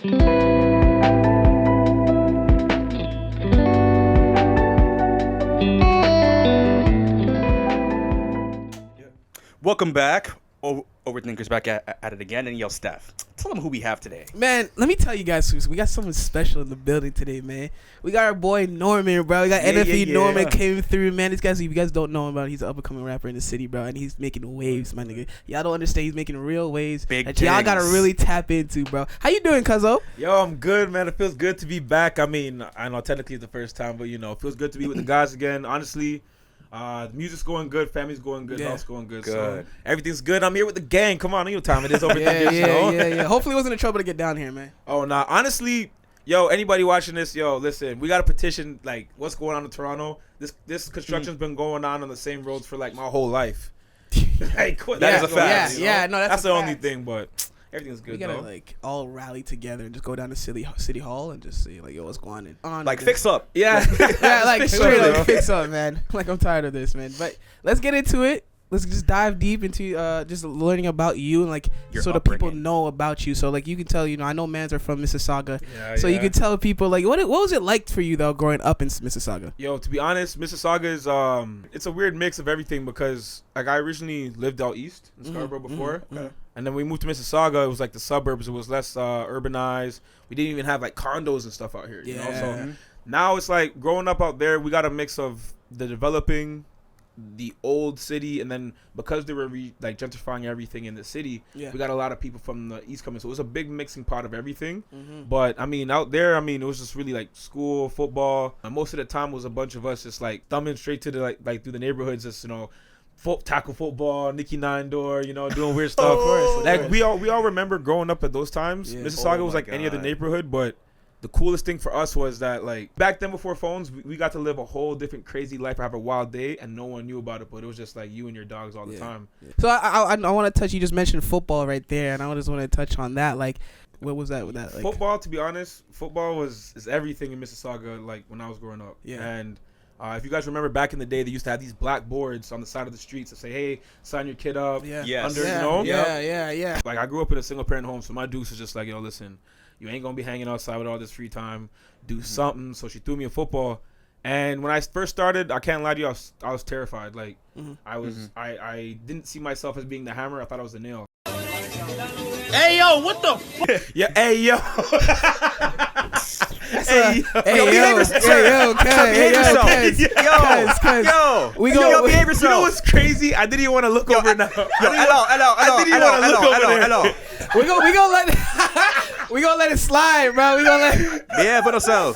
Welcome back. Overthinkers back at it again. And yo, Steph, tell them who we have today. Man, let me tell you guys, we got someone special in the building today, man. We got our boy Nrmn, bro. We got NFE Nrmn came through, man. These guys, if you guys don't know him, about, he's an up-and-coming rapper in the city, bro, and he's making waves, my nigga. Y'all don't understand, he's making real waves that y'all gotta really tap into, bro. How you doing, cuzzo? Yo, I'm good, man. It feels good to be back. I mean, I know technically it's the first time, but you know, it feels good to be with the guys again. Honestly. The music's going good, family's going good, house going good, so everything's good. I'm here with the gang. Come on, I know what time it is over there. Yeah. Hopefully, it wasn't in trouble to get down here, man. Oh, nah. Honestly, yo, anybody watching this, yo, listen, we got a petition. Like, what's going on in Toronto? This construction's been going on the same roads for like my whole life. Like, that is a fact. No, that's the only thing, but. Everything's good. We gotta like all rally together and just go down to city hall and just say like, yo, what's going on? Like fix up. Yeah, like straight up fix up, man. Like I'm tired of this, man. But let's get into it. Let's just dive deep into just learning about you and like your so upbringing. the people know about you. So like you can tell, I know mans are from Mississauga, so you can tell people like what was it like for you though growing up in Mississauga? Yo, to be honest, Mississauga is it's a weird mix of everything because like I originally lived out east in Scarborough before. And then we moved to Mississauga. It was like the suburbs. It was less urbanized. We didn't even have like condos and stuff out here. You know? So now it's like growing up out there, we got a mix of the developing, the old city, and then because they were like gentrifying everything in the city, we got a lot of people from the east coming. So it was a big mixing pot of everything. But I mean, out there, it was just really like school, football. And most of the time was a bunch of us just like thumbing straight to the like through the neighborhoods, just tackle football, Nicky Nine Door, doing weird stuff. Like we all remember growing up at those times. Mississauga was like any other neighborhood, but the coolest thing for us was that like back then before phones, we got to live a whole different crazy life, have a wild day, and no one knew about it. But it was just like you and your dogs all the time. So I want to touch. You just mentioned football right there, and I just want to touch on that. Like, what was that with that? Like, football, to be honest, football is everything in Mississauga. Like when I was growing up, and. If you guys remember back in the day, they used to have these blackboards on the side of the streets that say, "Hey, sign your kid up." Yeah. Like I grew up in a single parent home, so my deuce was just like, listen, you ain't gonna be hanging outside with all this free time. Do something. So she threw me in football, and when I first started, I can't lie to you, I was terrified. Like I didn't see myself as being the hammer. I thought I was the nail. Hey yo, what the? Yeah, hey yo. Hey yo, we go behave yourself. You know what's crazy? I didn't even want to look over now. Hello. We gonna let it slide, bro. We gonna let. Yeah, for yourself.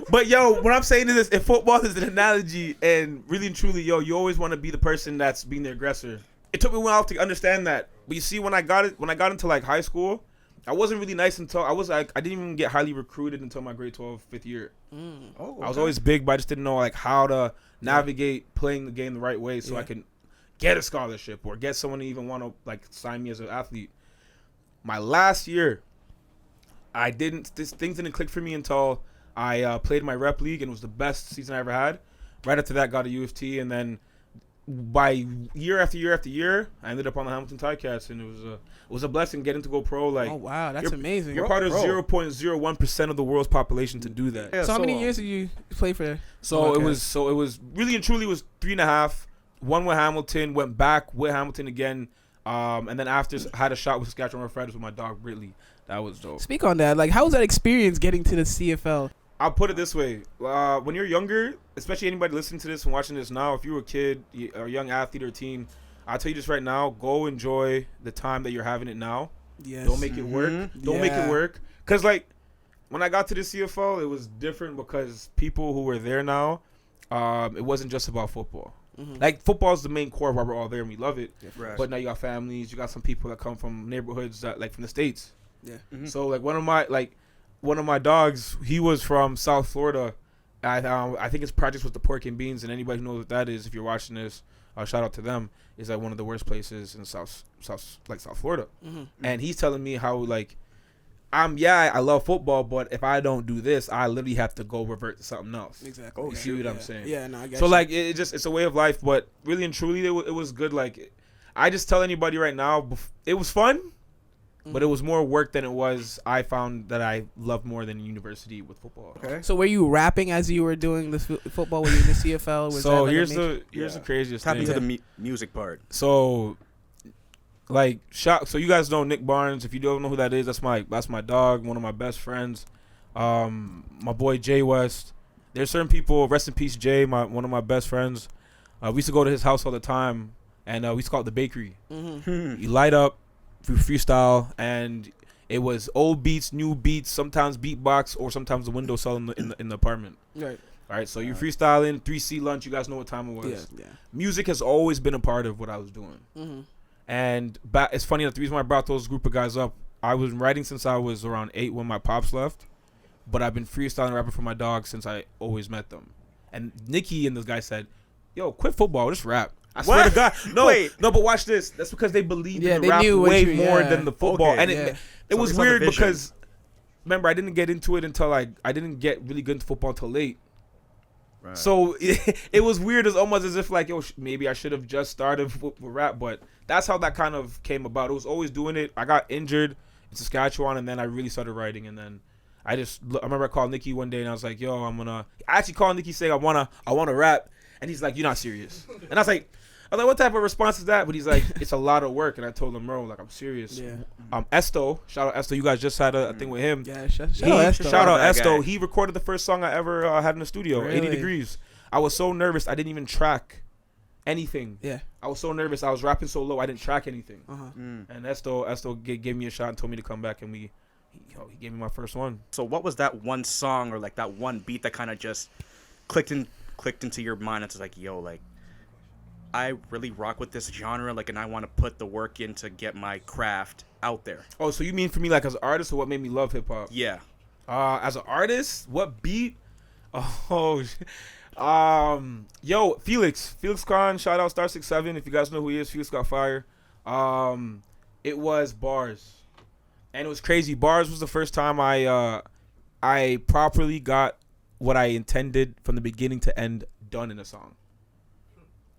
But yo, what I'm saying is this: if football is an analogy, and really and truly, yo, you always want to be the person that's being the aggressor. It took me a while to understand that, but you see, when I got into like high school, I wasn't really nice until I didn't even get highly recruited until my grade 12 fifth year. I was always big, but I just didn't know like how to navigate playing the game the right way so I can get a scholarship or get someone to even want to like sign me as an athlete. My last year, things didn't click for me until I played my rep league, and it was the best season I ever had. Right after that, got a U of T, and then by year after year after year, I ended up on the Hamilton Ticats, and it was a blessing getting to go pro. Like, oh wow, that's amazing. You're part of 0.01% of the the world's population to do that. Yeah, so how many years did you play for? It was really and truly was 3.5. One with Hamilton, went back with Hamilton again, and then after had a shot with Saskatchewan Roughriders with my dog Britley. That was dope. Speak on that. Like, how was that experience getting to the CFL? I'll put it this way. When you're younger, especially anybody listening to this and watching this now, if you're a kid, or a young athlete or teen, I'll tell you this right now, go enjoy the time that you're having it now. Yes. Don't make it work. Don't make it work. Because, like, when I got to the CFL, it was different because people who were there now, it wasn't just about football. Like, football is the main core of why we're all there and we love it. Yeah, right. But now you got families, you got some people that come from neighborhoods that, like, from the States. Yeah. So, like, one of my dogs, he was from South Florida. I think his project was the Pork and Beans, and anybody who knows what that is, if you're watching this, shout out to them. Is like one of the worst places in South Florida. And he's telling me how like, I love football, but if I don't do this, I literally have to go revert to something else. Exactly. You see what I'm saying? Yeah, no, I get so you. like it's a way of life, but really and truly, it was good. Like, I just tell anybody right now, it was fun. but it was more work than it was. I found that I loved more than university with football. Okay. So were you rapping as you were doing this football? Were you in the CFL? Was So that like here's the craziest Tap thing. into the music part. So, like, so you guys know Nick Barnes. If you don't know who that is, that's my dog, one of my best friends. My boy Jay West. There's certain people. Rest in peace, Jay. One of my best friends. We used to go to his house all the time, and we used to call it the bakery. You light up, freestyle, and it was old beats, new beats, sometimes beatbox, or sometimes the window cell in the apartment. Right. All right, so you're freestyling, 3C lunch. You guys know what time it was. Yeah. Music has always been a part of what I was doing. And it's funny that the reason why I brought those group of guys up, I was writing since I was around 8 when my pops left, but I've been freestyling rapping for my dog since I always met them. And Nikki and this guy said, "Yo, quit football, just rap." I swear to God. No, but watch this. That's because they believed in the rap way more than the football. Okay, and it was weird because, remember, I didn't get into it until I didn't get really good into football until late. Right. So it was weird. It's almost as if like, yo, maybe I should have just started with rap. But that's how that kind of came about. It was always doing it. I got injured in Saskatchewan, and then I really started writing. And then I remember I called Nikki one day, and I was like, yo, I actually called Nikki saying I wanna rap. And he's like, "You're not serious." And I was like, what type of response is that? But he's like, "It's a lot of work." And I told him, "Bro, like, I'm serious." Yeah. Esto, shout out Esto. You guys just had a thing with him. Yeah. Shout out that Esto. guy. He recorded the first song I ever had in the studio, Really? 80 Degrees. I was so nervous. I didn't even track anything. Yeah. I was so nervous. I was rapping so low. I didn't track anything. Mm. And Esto gave me a shot and told me to come back, and he gave me my first one. So what was that one song or like that one beat that kind of just clicked into your mind? It's like, yo, like, I really rock with this genre, like, and I want to put the work in to get my craft out there. Oh, so you mean for me like as an artist, or what made me love hip hop? Yeah. As an artist, what beat? Oh, yo, Felix Khan, shout out Star 67. If you guys know who he is, Felix got fire. It was Bars, and it was crazy. Bars was the first time I properly got what I intended from the beginning to end done in a song.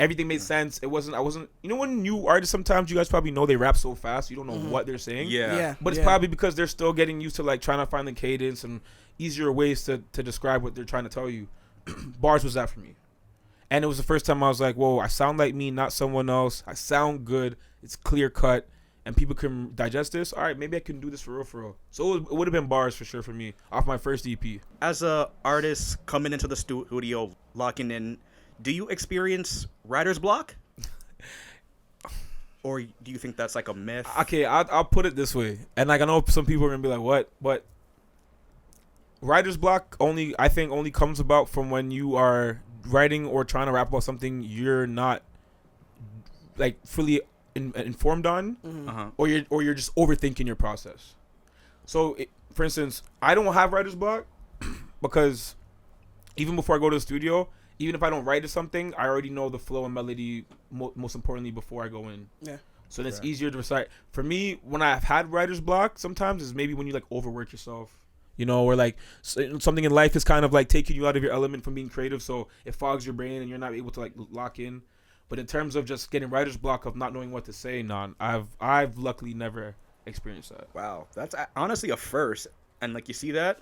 Everything made sense. I wasn't. You know when new artists, sometimes you guys probably know they rap so fast you don't know what they're saying. Yeah. But it's probably because they're still getting used to like trying to find the cadence and easier ways to describe what they're trying to tell you. Bars was that for me. And it was the first time I was like, whoa, I sound like me, not someone else. I sound good. It's clear cut. And people can digest this. All right, maybe I can do this for real. So it would have been Bars for sure for me off my first EP. As a artist coming into the studio, locking in, do you experience writer's block? Or do you think that's like a myth? Okay, I'll put it this way. And like I know some people are going to be like, what? But writer's block I think only comes about from when you are writing or trying to rap about something you're not like fully informed on, or you're just overthinking your process. So, for instance, I don't have writer's block because even before I go to the studio, even if I don't write something, I already know the flow and melody. Most importantly, before I go in. Yeah. So it's easier to recite. For me, when I've had writer's block, sometimes is maybe when you like overwork yourself. You know, or like something in life is kind of like taking you out of your element from being creative, so it fogs your brain and you're not able to like lock in. But in terms of just getting writer's block of not knowing what to say, I've luckily never experienced that. Wow, that's honestly a first. And like you see that,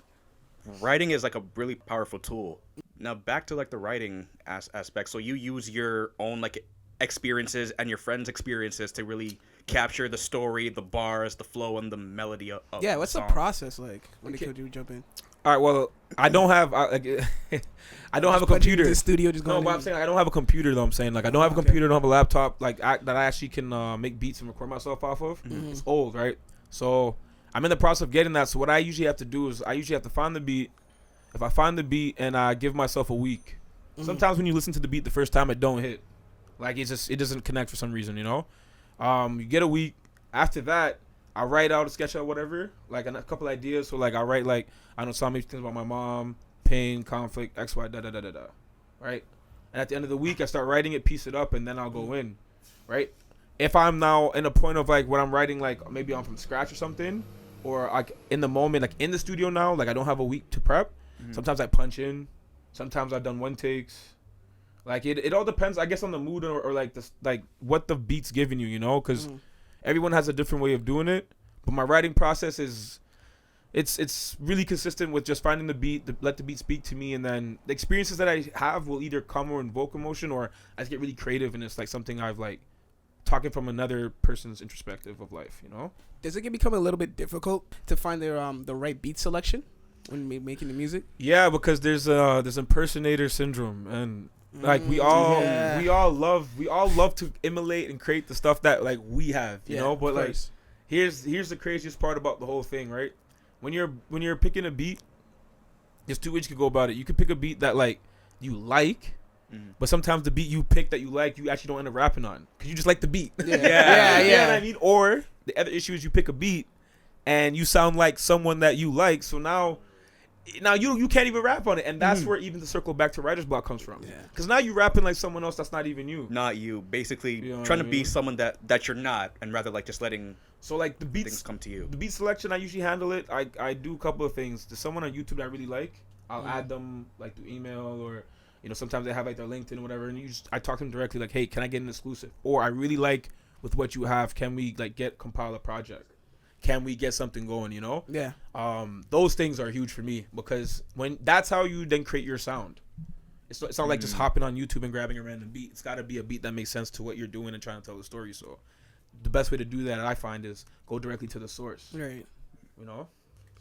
writing is like a really powerful tool. Now back to like the writing aspect. So you use your own like experiences and your friends' experiences to really capture the story, the bars, the flow, and the melody of what's the process like when they do jump in? All right, well, I don't have I don't have a computer. The studio just going. No, but I'm saying I don't have a computer though. I'm saying like I don't have a computer, don't have a laptop like that I actually can make beats and record myself off of. It's old, right? So I'm in the process of getting that. So what I usually have to do is I usually have to find the beat. If I find the beat and I give myself a week. Sometimes when you listen to the beat the first time, it don't hit. Like it doesn't connect for some reason, you know. You get a week. After that, I write out a sketch out whatever, like a couple ideas. So like I write like I don't know so many things about my mom, pain, conflict, X, Y, right? And at the end of the week, I start writing it, piece it up, and then I'll go in, right? If I'm now in a point of like when I'm writing like maybe I'm from scratch or something, or like in the moment, like in the studio now, like I don't have a week to prep. Sometimes I punch in. Sometimes I've done one takes. Like it all depends, I guess, on the mood or like this, like what the beat's giving you, you know, because everyone has a different way of doing it. But my writing process is, it's really consistent with just finding the beat, let the beat speak to me, and then the experiences that I have will either come or invoke emotion, or I just get really creative, and it's like something I've like talking from another person's introspective of life, you know? Does it become a little bit difficult to find the right beat selection when making the music? Yeah, because there's impersonator syndrome, and like we all love to emulate and create the stuff that like we have, you know. But like, here's the craziest part about the whole thing, right? When you're picking a beat, there's two ways you could go about it. You could pick a beat that like you like. But sometimes the beat you pick that you like, you actually don't end up rapping on because you just like the beat. Yeah. You know what I mean? Or the other issue is you pick a beat and you sound like someone that you like, so now you can't even rap on it, and that's where even the circle back to writer's block comes from. Because now you're rapping like someone else that's not even you. Not you. Basically, You know trying what to I be mean? someone that you're not, and rather like just letting So like the things beats, come to you. the beat selection, I usually handle it. I do a couple of things. There's someone on YouTube that I really like. I'll add them like through email, or you know, sometimes they have like their LinkedIn or whatever, and I talk to them directly like, hey, can I get an exclusive? Or I really like with what you have, can we like compile a project? Can we get something going, you know? Yeah. Those things are huge for me, because when that's how you then create your sound. It's not like just hopping on YouTube and grabbing a random beat. It's got to be a beat that makes sense to what you're doing and trying to tell the story. So the best way to do that, I find, is go directly to the source. Right. You know?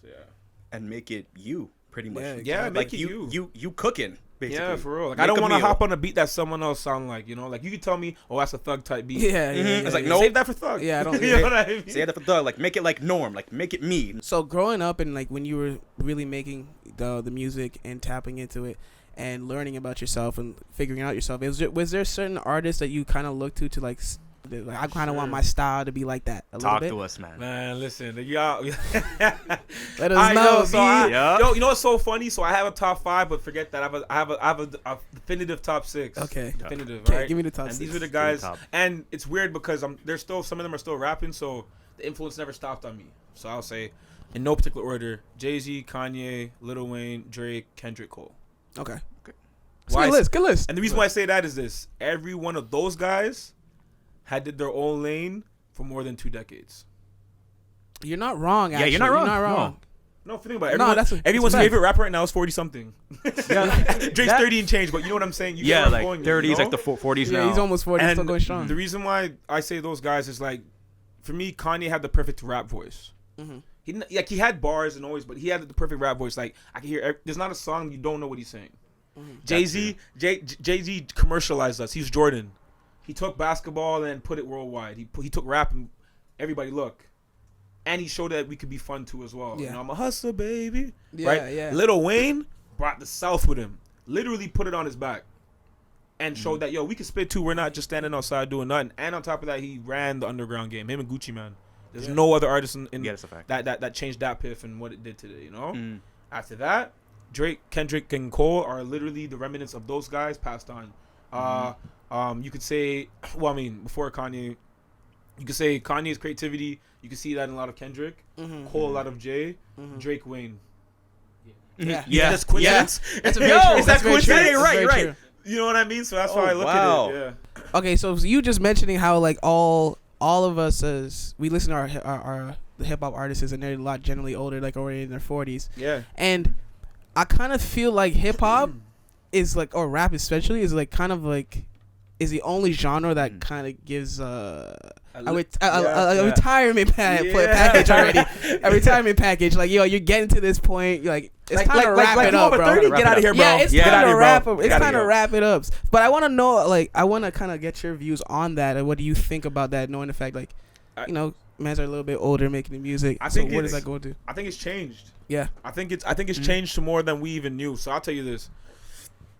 So, yeah. And make it you, pretty much. Yeah, like make it you. You cooking, basically. Yeah, for real. Like, Make I don't a want to meal. hop on a beat that someone else sound like, you know? Like, you could tell me, oh, that's a Thug type beat. Yeah. It's like, yeah. no. Save that for Thug. Yeah, I don't- You know what I mean? Say that for Thug. Like, make it like Norm. Like, make it me. So growing up and like when you were really making the music and tapping into it and learning about yourself and figuring out yourself, was there certain artists that you kind of looked to like I kind of want my style to be like that a Talk little to bit? us, man. Man, listen, y'all. Let us know. So Yeah. yo, you know what's so funny? So I have a top 5, but forget that. I have a definitive top 6. Okay. Definitive, Okay, right? give me the top And six. these are the guys, top. and it's weird because there's still some of them are still rapping, so the influence never stopped on me. So I'll say, in no particular order: Jay-Z, Kanye, Lil Wayne, Drake, Kendrick, Cole. Okay. Why- Good list. And the reason why I say that is this: every one of those guys had did their own lane for more than 2 decades. You're not wrong. Yeah, Actually. you're not wrong. You're not wrong. No, think about it. No, Everyone's fact. favorite rapper right now is 40 something. Yeah. Drake's 30 and change, but you know what I'm saying? You get Yeah, where I'm like going, 30s, you know? like the 40s Yeah, now. he's almost 40. He's And still going strong. the reason why I say those guys is like, for me, Kanye had the perfect rap voice. Mhm. He had bars and always, but he had the perfect rap voice. Like, I can hear. There's not a song you don't know what he's saying. Jay-Z commercialized us. He's Jordan. He took basketball and put it worldwide. He took rap and everybody look. And he showed that we could be fun too as well. Yeah. You know, I'm a hustler, baby. Yeah, right? yeah. Lil Wayne brought the South with him. Literally put it on his back. And showed that, yo, we can spit too. We're not just standing outside doing nothing. And on top of that, he ran the underground game. Him and Gucci, man. There's no other artist in Yeah, that's a fact. that changed that piff and what it did today, you know? Mm. After that, Drake, Kendrick, and Cole are literally the remnants of those guys passed on. You could say, well, I mean, before Kanye, you could say Kanye's creativity. You can see that in a lot of Kendrick, Cole, a lot of Jay, Drake, Wayne. Yeah. Yeah. That's coincidence. That's a very Yo, true. is that That's very true. coincidence? That's Right, very right. true. You know what I mean? So that's Oh, why I look wow. at it. Yeah. Okay, so you just mentioning how like all of us as we listen to our hip hop artists and they're a lot generally older, like already in their 40s, Yeah. and I kind of feel like hip hop is like, or rap especially, is like kind of like is the only genre that kind of gives a retirement package already. A retirement package, like, yo, you're getting to this point, you're like it's time to wrap it you up, over bro. 30, get out of here, bro. Yeah, it's Get time outta to here, wrap bro. up. It's Get outta time to here. wrap it up. But I want to know, like, I want to kind of get your views on that, and what do you think about that, knowing the fact, like, you know, mans are a little bit older making the music. I So think what does it's- that go to? I think it's changed. Yeah. I think it's changed to more than we even knew. So I'll tell you this: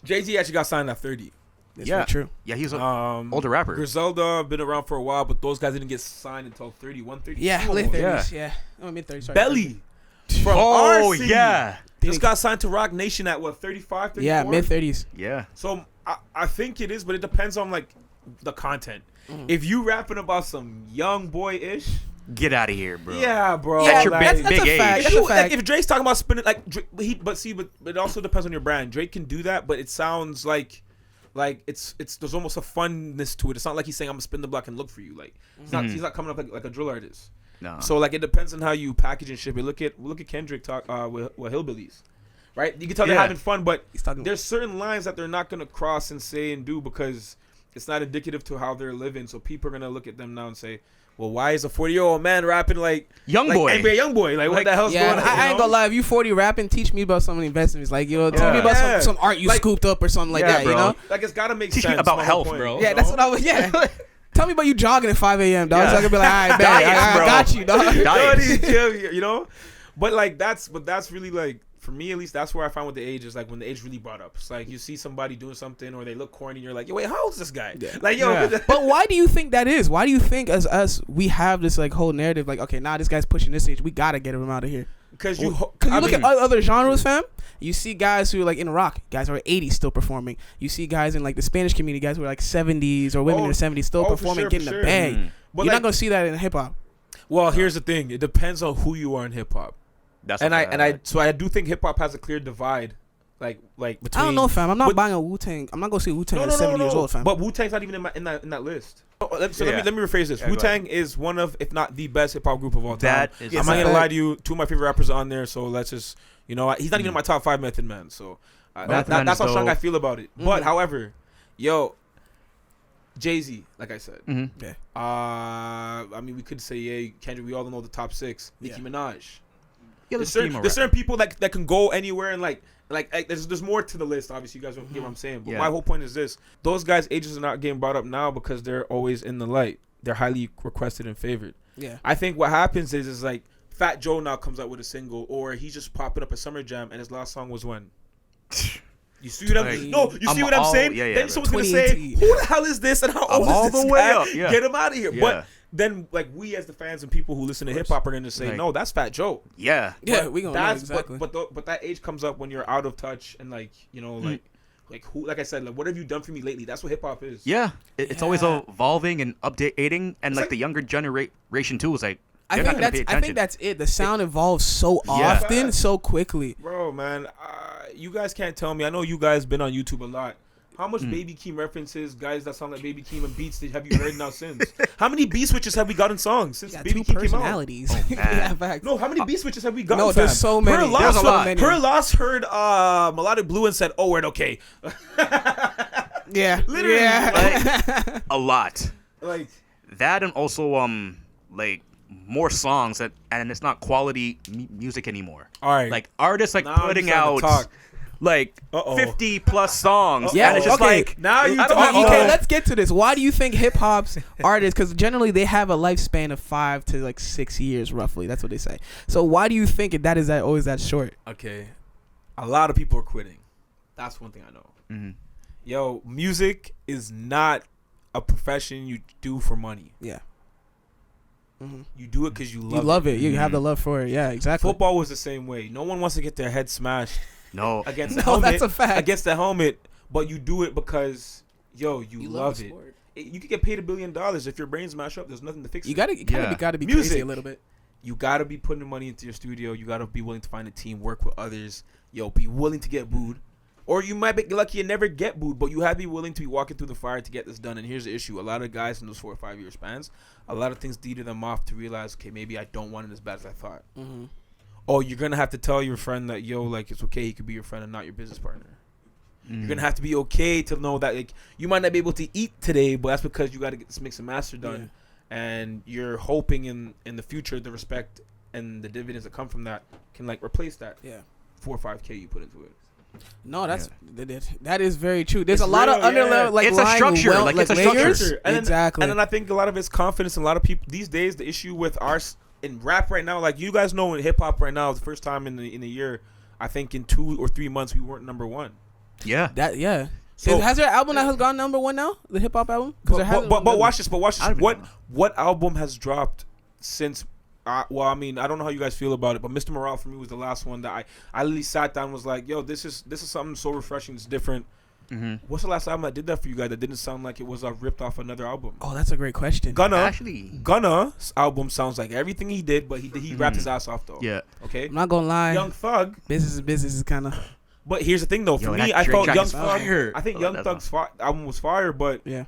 Jay-Z actually got signed at 30. That's Yeah. very true. Yeah, he's an Um, older rapper. Griselda been around for a while, but those guys didn't get signed until 31, 32. Yeah, late 30s. Yeah. Yeah. Oh, mid 30s. Sorry. Belly from Oh, RC. yeah. Just got signed to Rock Nation at what, 35, 34? Yeah, mid 30s. Yeah. So I think it is, but it depends on like the content. If you rapping about some young boy ish, Get out of here, bro. yeah, bro. Yeah, At your like, that's big a age. fact. If, That's you, a fact. like, if Drake's talking about spinning, like, but it also depends on your brand. Drake can do that, but it sounds like it's there's almost a funness to it. It's not like he's saying I'm gonna spin the block and look for you. Like he's not coming up like a drill artist. No. So like it depends on how you package and ship it. Look at Kendrick talk with Hillbillies, right? You can tell they're Yeah. having fun, but He's talking. there's certain lines that they're not gonna cross and say and do because it's not indicative to how they're living. So people are gonna look at them now and say, well, why is a 40-year-old man rapping like Young like boy. NBA young boy? Like what the hell's Yeah, going on? I ain't gonna lie. If you 40 rapping, teach me about some of the investments. Like, you know, tell me about Yeah. some art you Like- scooped up or something like that. bro. You know? Like it's gotta make Teach sense. me about my whole health, point, bro. Yeah, you that's know? what I was. Yeah. Tell me about you jogging at 5 a.m., dog. Yeah. So I can be like, all right, man, Diet, I bro. got you, dog. Diet. You know, but like that's really like for me at least that's where I find with the age is like when the age really brought up. It's like you see somebody doing something or they look corny, you're like, yo, wait, how old is this guy? Yeah. Like, yo, Yeah. But why do you think that is? Why do you think as us we have this like whole narrative like, okay, now this guy's pushing this age, we gotta get him out of here? because Because you look at other genres, fam. You see guys who are like in rock, guys who are 80s still performing. You see guys in like the Spanish community, guys who are like 70s or women in their 70s still for performing, sure, getting for the sure. bag. Mm. But You're like, not gonna see that in hip hop. well, here's the thing. It depends on who you are in hip hop. That's And a I fact. so I do think hip hop has a clear divide, like between. I don't know, fam. I'm not but- buying a Wu-Tang. I'm not gonna see Wu-Tang at 70 years old, fam. But Wu-Tang's not even in that list. So Yeah. let me rephrase this. Yeah, go Wu-Tang is one of, if not the best hip hop group of all time. That is Yes, I'm not sir. gonna lie to you. Two of my favorite rappers are on there, so let's just he's not even in my top 5 Method Man. So Method Man that's is how strong I dope. feel about it. Mhm. But however, Jay-Z, like I said, Mhm. I mean we could say Kendrick. We all know the top 6. Nicki Minaj. Yeah, There's certain people that can go anywhere and like there's more to the list. Obviously, you guys don't get what I'm saying. But Yeah. my whole point is this: those guys' ages are not getting brought up now because they're always in the light. They're highly requested and favored. yeah. I think what happens is like Fat Joe now comes out with a single, or he's just popping up a Summer Jam, and his last song was when. You see what I'm Like, No, you see what I'm saying? yeah, Then bro. someone's gonna say, 2018. "Who the hell is this? And how I'm old all is this the way guy? up, yeah. Get him out of here!" Yeah. But then, like we as the fans and people who listen to hip hop are gonna say, Like- "No, that's Fat Joe." Yeah. Yeah, But we gonna know that's exactly. but that age comes up when you're out of touch and like who, like I said, like what have you done for me lately? That's what hip hop is. Yeah. It's always Yeah. evolving and updating, and like like- the younger generation too is like I they're think not gonna pay that's attention. it. The sound evolves so Yeah. often, so quickly. Bro, man, you guys can't tell me. I know you guys been on YouTube a lot. How much Baby Keem references, guys that sound like Baby Keem and beats have you heard now since? How many beat switches have we gotten songs since Got Baby two Keem came out? personalities. man. Yeah, facts. No, how many beat switches have we gotten? No, there's fam? so many. Her There's loss, a lot. her loss heard Melodic Blue and said, "Oh, word, okay." Yeah, Literally, yeah. a lot. Like, That and also like more songs and it's not quality music anymore. all right, Like artists like Now I'm putting starting out to talk. like Uh-oh. 50 plus songs. Yeah, and it's just okay. like now you I don't talk. know. Okay, let's get to this. Why do you think hip hop's artists? Because generally they have a lifespan of 5 to like 6 years, roughly. That's what they say. So why do you think that is always that short? Okay, a lot of people are quitting. That's one thing I know. Mhm. Yo, music is not a profession you do for money. Yeah. Mm-hmm. You do it because you You love love it. it. You have the love for it. Yeah, exactly. Football was the same way. No one wants to get their head smashed No. against the No, helmet. that's a fact. Against the helmet, but you do it because you love the it. sport. You could get paid $1 billion if your brain smash up. There's nothing to fix. You it. gotta gotta be Music. crazy a little bit. You gotta be putting money into your studio. You gotta be willing to find a team, work with others. Yo, be willing to get booed. Or you might be lucky and never get booed, but you have to be willing to be walking through the fire to get this done. And here's the issue. A lot of guys in those 4 or 5 year spans, a lot of things deeded them off to realize, okay, maybe I don't want it as bad as I thought. Mm-hmm. Oh, you're going to have to tell your friend that, yo, like, it's okay. He could be your friend and not your business partner. You're going to have to be okay to know that, like, you might not be able to eat today, but that's because you got to get this mix and master done. Yeah. And you're hoping in the future the respect and the dividends that come from that can, like, replace that Yeah. 4 or 5K you put into it. No, that is very true. There's It's a lot real, of underlying, yeah. like It's a lying structure, like, it's a layers. structure. And Exactly. And then I think a lot of it's confidence. And a lot of people these days, the issue with in rap right now, like you guys know in hip hop right now, the first time in the year, I think in 2 or 3 months we weren't number 1. Yeah. So has there an album that has gone number 1 now? The hip hop album? but watch this. But watch I this. don't even know. What album has dropped since? Well, I mean, I don't know how you guys feel about it, but Mr. Morale for me was the last one that I literally sat down and was like, yo, this is something so refreshing. It's different. Mm-hmm. What's the last album that did that for you guys that didn't sound like it was ripped off another album? Oh, that's a great question. Gunna's album sounds like everything he did, but he rapped his ass off though. Yeah. Okay. I'm not gonna lie. Young Thug. Business is kind of. But here's the thing though. For Yo, me, that I Drake felt track Young is Thug. fire. I think Oh, Young that's Thug's album was fire, but Yeah.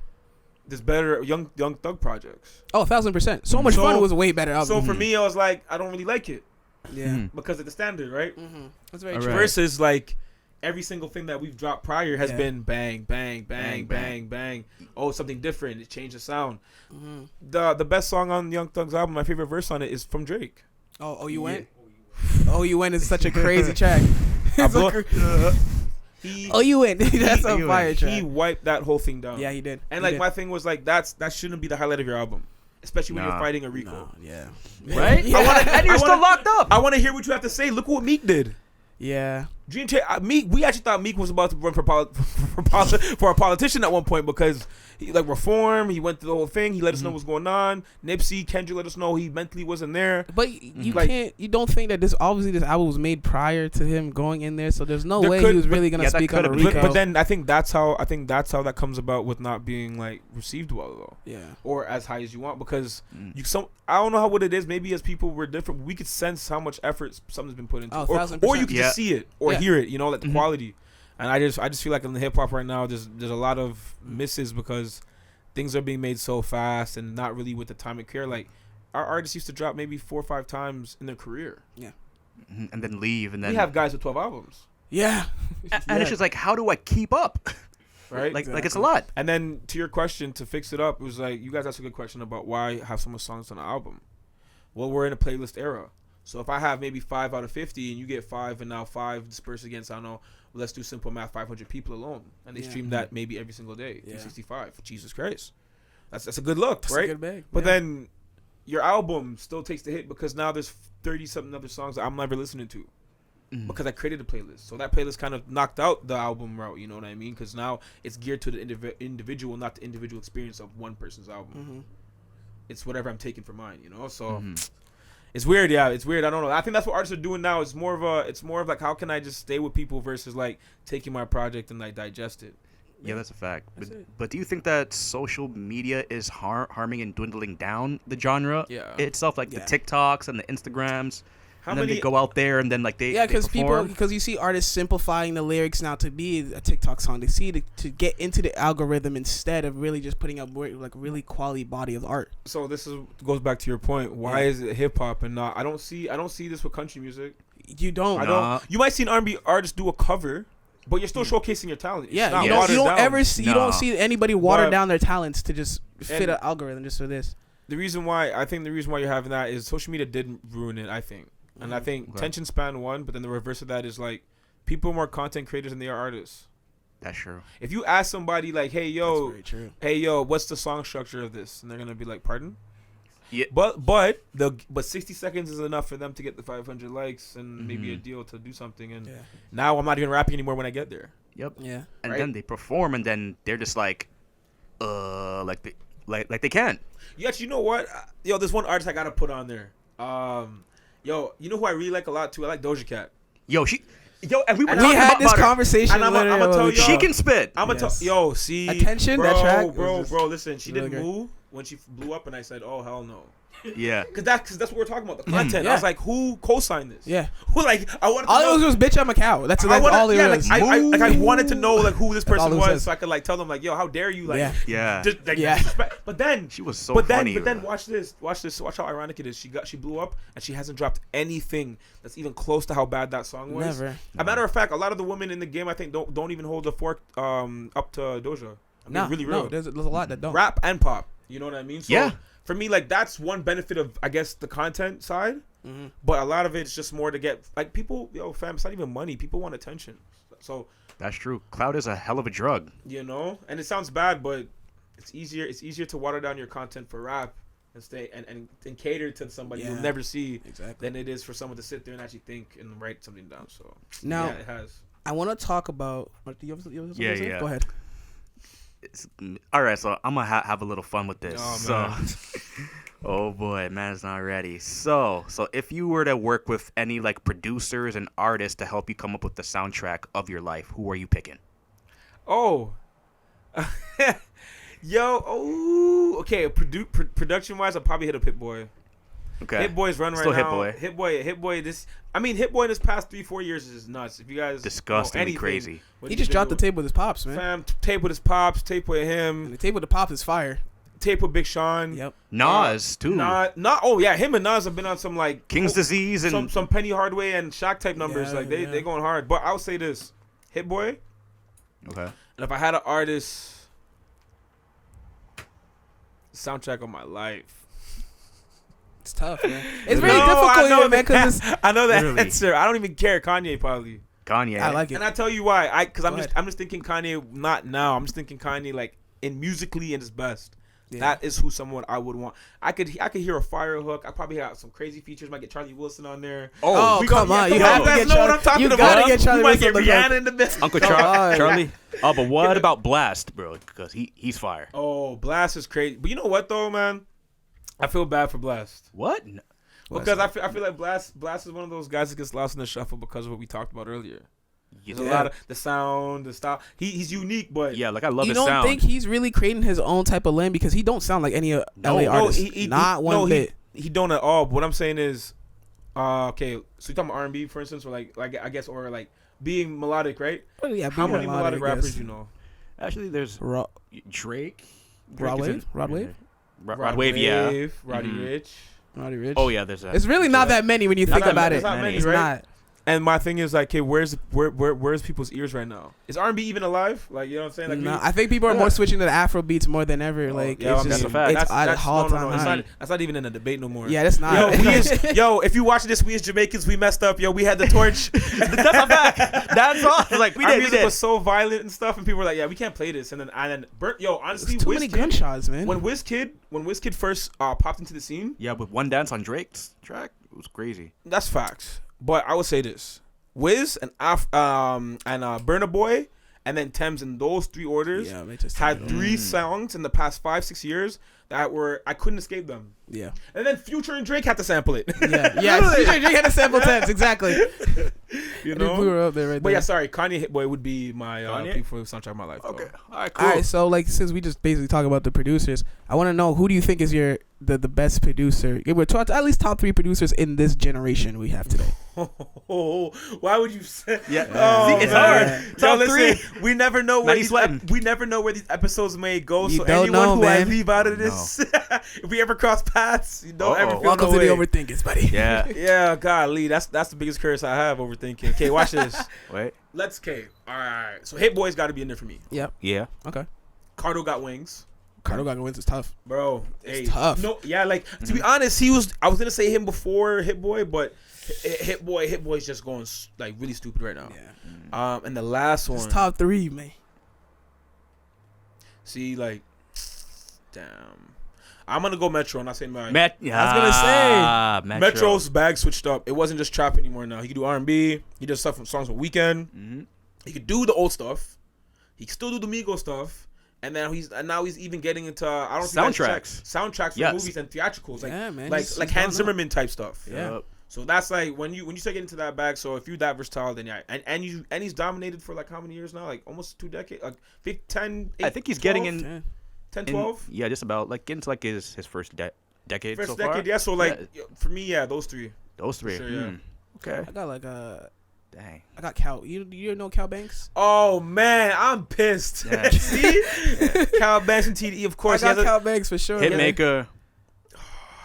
there's better Young Thug projects. Oh, 1,000%. So Much Fun was a way better album. So for me, I was like, I don't really like it. Yeah. Because of the standard, right? That's very All true. right. Versus like every single thing that we've dropped prior has been bang, bang, bang, bang, bang. Oh, something different. It changed the sound. The best song on Young Thug's album, my favorite verse on it is from Drake. Oh, You Went? Oh, You Went is such a crazy track. Oh, You Went. That's a fire track. He wiped that whole thing down. Yeah, he did. And like my thing was like that shouldn't be the highlight of your album, especially when you're fighting a Rico. No, yeah. Right? Yeah. And you're still locked up. I want to hear what you have to say. Look what Meek did. Yeah. Dream Meek, we actually thought Meek was about to run for a politician at one point because he like reform. He went through the whole thing. He let us know what's going on. Nipsey, Kendrick let us know he mentally wasn't there. But you can't. You don't think that this album was made prior to him going in there, so there's no way he was really gonna speak on a Rico. But then I think that's how that comes about with not being like received well though. Yeah. Or as high as you want because I don't know what it is. Maybe as people we're different. We could sense how much effort something's been put into. Oh, or you can just see it or hear it. You know, like the quality. And I just feel like in the hip hop right now, there's a lot of misses because things are being made so fast and not really with the time and care. Like our artists used to drop maybe 4 or 5 times in their career. Yeah. And then leave, and then we have guys with 12 albums. Yeah. And it's just like, how do I keep up? Right? Like it's a lot. And then to your question, to fix it up, it was like you guys asked a good question about why have so much songs on an album. Well, we're in a playlist era. So if I have maybe 5 out of 50 and you get 5 and now 5 dispersed against, I don't know, let's do simple math, 500 people alone. And they stream that maybe every single day, 365. Jesus Christ. That's a good look, right? A good bag. But then your album still takes the hit because now there's 30-something other songs that I'm never listening to because I created a playlist. So that playlist kind of knocked out the album route, you know what I mean? Because now it's geared to the individual, not the individual experience of one person's album. It's whatever I'm taking for mine, you know? So... It's weird, yeah. It's weird. I don't know. I think that's what artists are doing now. It's more of like how can I just stay with people versus like taking my project and like digest it. Yeah, that's a fact. But do you think that social media is harming and dwindling down the genre itself, like the TikToks and the Instagrams? Then they go out there and then like they because you see artists simplifying the lyrics now to be a TikTok song. They see to get into the algorithm instead of really just putting up like really quality body of art. So this goes back to your point. Why is it hip hop and not? I don't see this with country music. You don't. I don't. You might see an R&B artist do a cover, but you're still showcasing your talent. Yeah, you don't see anybody water down their talents to just fit an algorithm just for this. The reason why you're having that is social media did ruin it. I think. And I think attention span won, but then the reverse of that is like people are more content creators than they are artists. That's true. If you ask somebody like, hey yo, what's the song structure of this? And they're gonna be like, pardon? Yeah. But 60 seconds is enough for them to get the 500 likes and maybe a deal to do something. And now I'm not even rapping anymore when I get there. Yep. Yeah. And then they perform, and then they're just like they can't. Yes, you know what? Yo, there's one artist I gotta put on there. Yo, you know who I really like a lot too? I like Doja Cat. And we had this conversation. And I'm gonna tell you, she can spit. I'm gonna tell yo, see, attention, bro, that track, bro. Listen, she didn't move when she blew up, and I said, oh hell no. Yeah, because that's what we're talking about, the content. I was like, who co-signed this? Yeah, who like I wanted. All it was bitch I'm a cow. That's all it was. I wanted to know like who this person was, so I could like tell them like, yo, how dare you like, disrespect. But then she was so funny. But then watch this. Watch how ironic it is. She blew up and she hasn't dropped anything that's even close to how bad that song was. Never. As a matter of fact, a lot of the women in the game I think don't even hold the fork up to Doja. I mean, really real. No, there's a lot that don't. Rap and pop. You know what I mean? So, for me, like that's one benefit of I guess the content side, but a lot of it's just more to get like people. Yo, fam, it's not even money. People want attention. So that's true. Clout is a hell of a drug. You know, and it sounds bad, but it's easier. It's easier to water down your content for rap and stay and cater to somebody you'll never see than it is for someone to sit there and actually think and write something down. So now it has. I want to talk about. You have yeah. Go ahead. All right, so I'm gonna have a little fun with this. Oh, oh boy, man, it's not ready. So if you were to work with any like producers and artists to help you come up with the soundtrack of your life, who are you picking? Oh, okay. Production wise, I'll probably hit a Pit Boy. Okay. Hit Boy's run Still right now. Hit Boy. Hit Boy. Hit Boy in this past 3-4 years is nuts. If you guys Disgustingly know anything, crazy. what He he's just been dropped the doing. tape with his pops, man. Fam, tape with his pops, tape with And him, the tape with the pops is fire. tape with Big Sean. Yep. Nas too. Oh yeah, him and Nas have been on some like King's Disease and some Penny Hardaway and Shaq type numbers. Yeah, Like they going hard. But I'll say this, Hit Boy. Okay. And if I had an artist, soundtrack of my life. It's tough, man. It's Literally. really difficult here, man, because I know that Literally. answer. I don't even care. Kanye probably. Kanye. I like it. And I tell you why. Because Go ahead. I'm just thinking Kanye. Not now. I'm just thinking Kanye like in musically in his best. Yeah. That is who someone I would want. I could hear a fire hook. I probably have some crazy features. Might get Charlie Wilson on there. Oh, come on. You have to guys get know what Charlie- I'm talking you about. gotta get Charlie You might get Wilson on the Rihanna in the mix. Uncle Come on. Charlie. Oh, but what about Blast, bro? Because he's fire. Oh, Blast is crazy. But you know what though, man? I feel bad for Blast. What? No. Because I feel like Blast is one of those guys that gets lost in the shuffle because of what we talked about earlier. There's a lot of the sound, the style. He's unique, but Yeah, like I love you his don't sound. think he's really creating his own type of lane because he don't sound like any LA artist. Not one bit. He don't at all. But what I'm saying is, okay. So you talking about R&B, for instance, or like I guess, or like being melodic, right? Well, yeah, How being many melodic, melodic I rappers guess. you know? Actually, there's Rod Drake. Rod is Wave? in- Rod Wave? Rod Wave, yeah. Roddy Mhm. Rich. Rich. Oh yeah, there's that. It's really not that many when you think not- about it's it. not many, It's right? not. And my thing is like, okay, where's people's ears right now? Is R&B even alive? Like, you know what I'm saying? Like, No, I think people are more switching to the Afro beats more than ever. Like, yeah, it's that's just a fact. it's at a all time high. That's not even in a debate no more. Yeah, that's not. If you watch this, we as Jamaicans, we messed up. Yo, we had the torch. That's a fact. That's all. Like we Our did. We music did. was so violent and stuff, and people were like, "Yeah, we can't play this." And then honestly, It's too many gunshots, man. When WizKid first popped into the scene, Yeah, with one dance on Drake's track, it was crazy. that's facts. But I would say this: Wiz and Burna Boy, and then Thames in those three orders Yeah, they just had 3 songs in the past 5-6 years that were I couldn't escape them. Yeah, And then Future and Drake had to sample it. yeah. Drake had a sample Thames, exactly. you I think we know. were up there right But there. yeah, sorry, Kanye Hit Boy would be my Kanye? pick for soundtrack of my life. Okay. Though. All right. Cool. All right, so like since we just basically talk about the producers, I want to know who do you think is the best producer? We're at least top 3 producers in this generation we have today. Why would you say? Yeah. Oh, See, it's man. hard. Yo, Top listen, three. we never know Now where you these sweating. we never know where these episodes may go. You So don't anyone know, who I man. leave out of this, if we ever cross paths, you don't ever feel Welcome no to the way. overthinkers, buddy. Yeah. Yeah, golly, that's the biggest curse I have, overthinking. Okay, watch this. Wait. All right. So Hit Boy's got to be in there for me. Yep. Yeah. Okay. Cardo got wings. Cardo got wins is tough. Bro, It's tough. No, yeah, like to be honest, I was gonna say him before Hit Boy, but Hit Boy's just going like really stupid right now. Yeah. And the last one, It's top 3, man. see, like, damn, I'm gonna go Metro. I'm not saying mine. I was gonna say. Metro's bag switched up. It wasn't just trap anymore. Now he could do R&B. He does stuff from songs from Weekend. Mm-hmm. He could do the old stuff. He can still do the Migos stuff. And then now he's even getting into I don't know if you guys check, soundtracks for Yes. movies and theatricals, like Yeah, man, like he's Hans done up. Zimmerman type stuff. Yeah. So that's like when you start getting into that bag. So if you're that versatile, then yeah, and he's dominated for like how many years now? Like almost 2 decades, like 10. 8, I think he's 12? getting in. Yeah. 10, in 12. Yeah, just about like getting to like his first decade. First so decade, far. yeah. So like for me, yeah, those 3. Those 3. sure, yeah. Okay. I got like Dang. I got Cal. You know Cal Banks? Oh man, I'm pissed. Yeah. See, Cal Banks and TDE, of course. I got he has Cal Banks for sure. Hitmaker.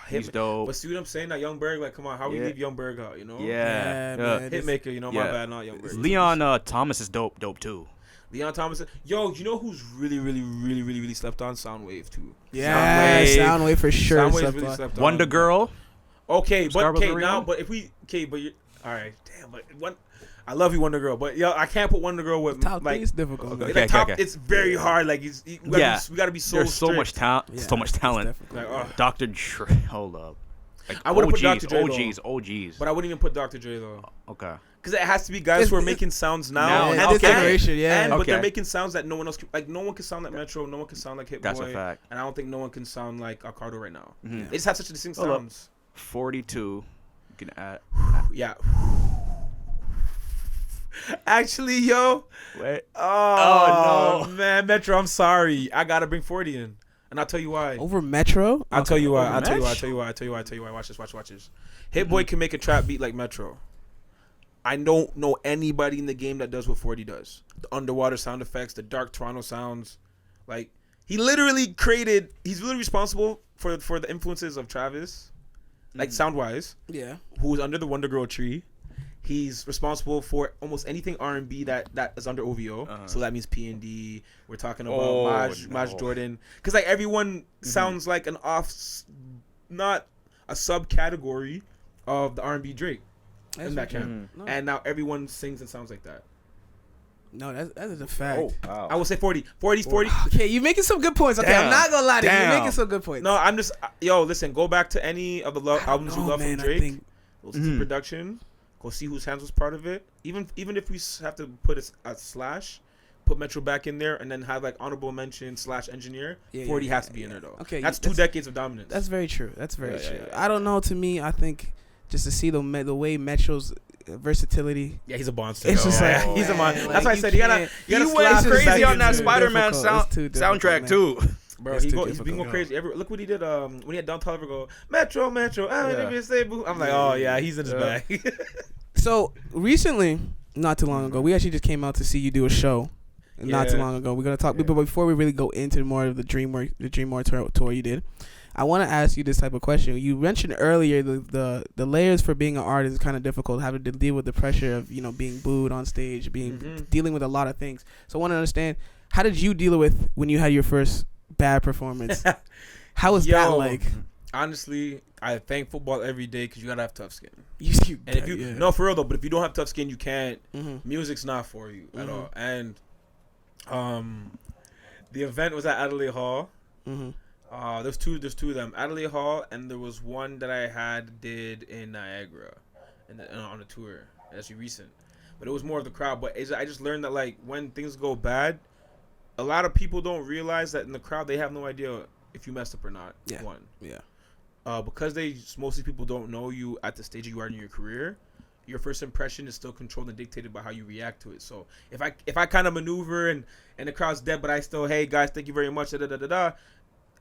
He's Hit, dope. but see what I'm saying? That Young Berg, like, come on, how we Yeah. leave Young Berg out? You know? Yeah. Yeah, man. Hitmaker, you know, my Yeah. bad, not Young Berg. Leon Thomas is dope too. Leon Thomas. Yo, you know who's really slept on? Soundwave too. Yeah, Soundwave for sure. Soundwave's slept really on. slept on. Wonder Girl. Okay, but Scarborough okay now, Rihanna? but if we but you all right, damn, but one. I love you, Wonder Girl, but yo, I can't put Wonder Girl with Top 3 like. is difficult. Okay. Like man. top, it's very hard. Like, we gotta be so. There's so strict. much talent. Yeah, So much it's talent. difficult. Like, Dr. Dre. Hold up. Like, I would've put OGs, Dr. Dre, though. OGs. But I wouldn't even put Dr. Dre though, Okay. because it has to be guys who are making sounds now. Now, Yeah, this okay. generation, yeah. But they're Okay. making sounds that no one else can, like. No one can sound like Metro. No one can sound like Hit That's Boy. a fact. And I don't think no one can sound like Cardo right now. Mhm. They just have such distinct Hold up. sounds. 42. You can add. Yeah. Actually, yo. Wait. Oh, no. man, Metro, I'm sorry. I gotta bring 40 in. and I'll tell you why. Over Metro? I'll tell you why. Over I'll tell you why. Mesh? I'll tell you why. I'll tell you why. I'll tell you why. Watch this. Watch this. Hit Boy can make a trap beat like Metro. I don't know anybody in the game that does what 40 does. The underwater sound effects, the dark Toronto sounds. Like, he's literally responsible for the influences of Travis, like sound-wise. Yeah. Who was under the Wonder Girl tree. He's responsible for almost anything R&B that is under OVO. So that means P&D. We're talking about Maj Jordan. Because, like, everyone sounds like not a subcategory of the R&B Drake. In that camp. No. And now everyone sings and sounds like that. No, that is a fact. Oh, wow. I will say 40. 40's 40. Okay, you're making some good points. Okay, Damn. I'm not gonna lie to you. You're Damn. making some good points. No, I'm just... Yo, listen. Go back to any of the albums you love from Drake. Go see production. Go see whose hands was part of it. Even if we have to put a slash, put Metro back in there, and then have like honorable mention / engineer. 40 has to be in there though. Okay, that's 2 decades of dominance. That's very true. That's very true. Yeah. I don't know. To me, I think just to see the way Metro's versatility. Yeah, he's a monster. It's just like he's a monster. man, That's why I said you gotta He slap went his crazy back on that into it. Spider-Man It's too difficult, soundtrack man. too. Bro, It's he's too been going difficult. crazy. Look what he did when he had Don Toliver go, Metro, I didn't even say boo. I'm like, oh yeah, he's in his bag. So recently, not too long ago, we actually just came out to see you do a show. Not too long ago, we're gonna talk. But before we really go into more of the Dreamwork tour you did, I want to ask you this type of question. You mentioned earlier the layers for being an artist is kind of difficult, having to deal with the pressure of being booed on stage, dealing with a lot of things. So I want to understand, how did you deal with when you had your first bad performance? How was that like? Honestly, I thank football every day because you gotta have tough skin. And if you no, for real though, but if you don't have tough skin, you can't. Music's not for you at Mm-hmm. all. And the event was at Adelaide Hall. There's two of them, Adelaide Hall, and there was one that I did in Niagara, on a tour. Actually recent, but it was more of the crowd. But I just learned that like when things go bad, a lot of people don't realize that in the crowd they have no idea if you messed up or not. Because mostly people don't know you at the stage you are in your career. Your first impression is still controlled and dictated by how you react to it. So if I kind of maneuver and the crowd's dead, but I still, hey guys, thank you very much,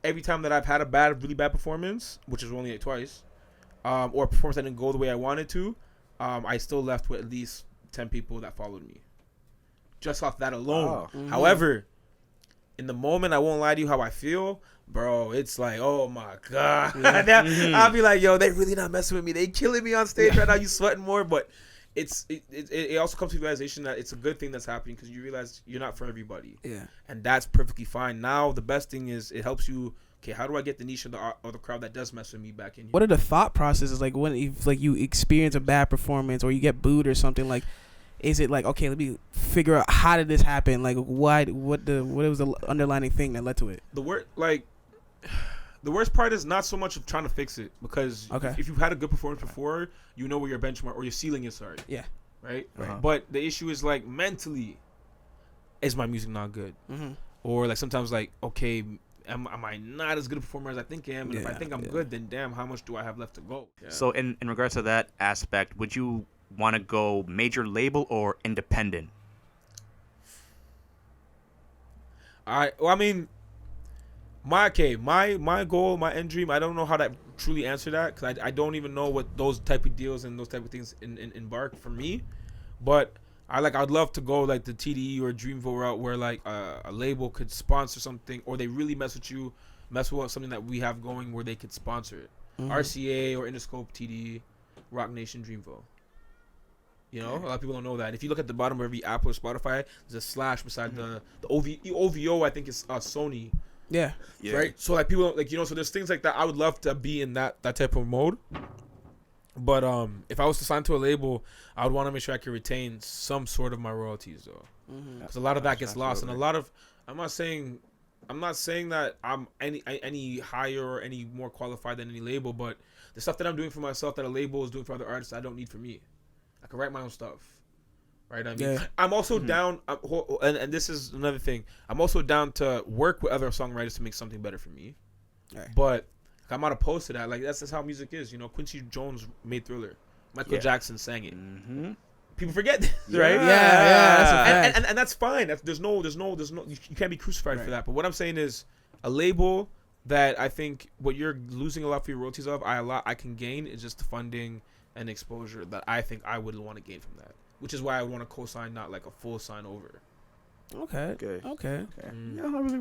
every time that I've had a really bad performance, which is only like twice, or a performance that didn't go the way I wanted to, I still left with at least 10 people that followed me, just off that alone. However, in the moment, I won't lie to you how I feel, bro. It's like, oh my god. I'll be like, yo, they really not messing with me. They killing me on stage right now. You sweating more, but it also comes to the realization that it's a good thing that's happening because you realize you're not for everybody. Yeah, and that's perfectly fine. Now the best thing is it helps you. Okay, how do I get the niche of the crowd that does mess with me back in here? What are the thought processes like when you experience a bad performance or you get booed or something like? Is it like, okay, let me figure out how did this happen? Like, what was the underlying thing that led to it? The worst part is not so much of trying to fix it because if you've had a good performance before, you know where your benchmark or your ceiling is. Sorry. Yeah. Right. But the issue is like mentally, is my music not good? Or like sometimes like, okay, am I not as good a performer as I think I am? And if I think I'm good, then damn, how much do I have left to go? Yeah. So in regards to that aspect, would you want to go major label or independent? Well, I mean, my goal, my end dream, I don't know how to truly answer that because I don't even know what those type of deals and those type of things embark for me. But I'd love to go like the TDE or Dreamville route where like a label could sponsor something or they really mess with something that we have going where they could sponsor it. RCA or Interscope, TDE, Rock Nation, Dreamville. You know, a lot of people don't know that. And if you look at the bottom of every app or Spotify, there's a slash beside the OVO. I think it's Sony. Yeah. Right. So like people like so there's things like that. I would love to be in that type of mode. But if I was to sign to a label, I would want to make sure I could retain some sort of my royalties though, because a lot of that gets lost. And a lot of I'm not saying that I'm any higher or any more qualified than any label, but the stuff that I'm doing for myself that a label is doing for other artists, I don't need for me. I can write my own stuff, right? I mean, I'm also down, and this is another thing. I'm also down to work with other songwriters to make something better for me. Right. But I'm not opposed to that. Like that's just how music is. Quincy Jones made Thriller. Michael Jackson sang it. People forget this, right? Yeah. And that's fine. There's no. You can't be crucified for that. But what I'm saying is, a label that I think what you're losing a lot for your royalties of, I can gain is just the funding and exposure that I think I would want to gain from that. Which is why I want to co-sign, not like a full sign over. Okay. Yeah, I really